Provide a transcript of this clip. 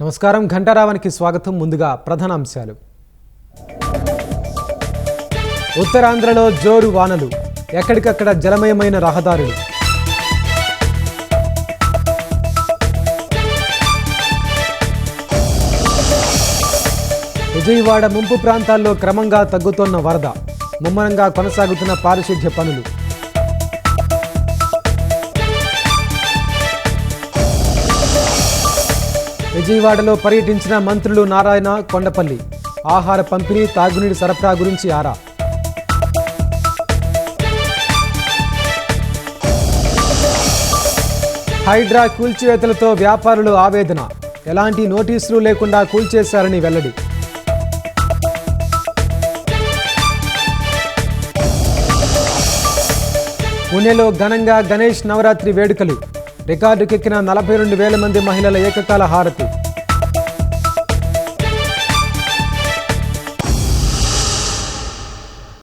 నమస్కారం ఘంటారావానికి స్వాగతం. ముందుగా ప్రధాన అంశాలు. ఉత్తరాంధ్రలో జోరు వానలు, ఎక్కడికక్కడ జలమయమైన రహదారులు. విజయవాడ ముంపు ప్రాంతాల్లో క్రమంగా తగ్గుతోన్న వరద, ముమ్మరంగా కొనసాగుతున్న పారిశుధ్య పనులు. విజయవాడలో పర్యటించిన మంత్రులు నారాయణ, కొండపల్లి ఆహార పంపిణీ, తాగునీటి సరఫరా గురించి ఆరా. హైడ్రా కూల్చివేతలతో వ్యాపారులు ఆవేదన, ఎలాంటి నోటీసులు లేకుండా కూల్చేశారని వెల్లడి. పుణెలో ఘనంగా గణేష్ నవరాత్రి వేడుకలు, రికార్డుకెక్కిన 42,000 మంది మహిళల ఏకకాల హారతి.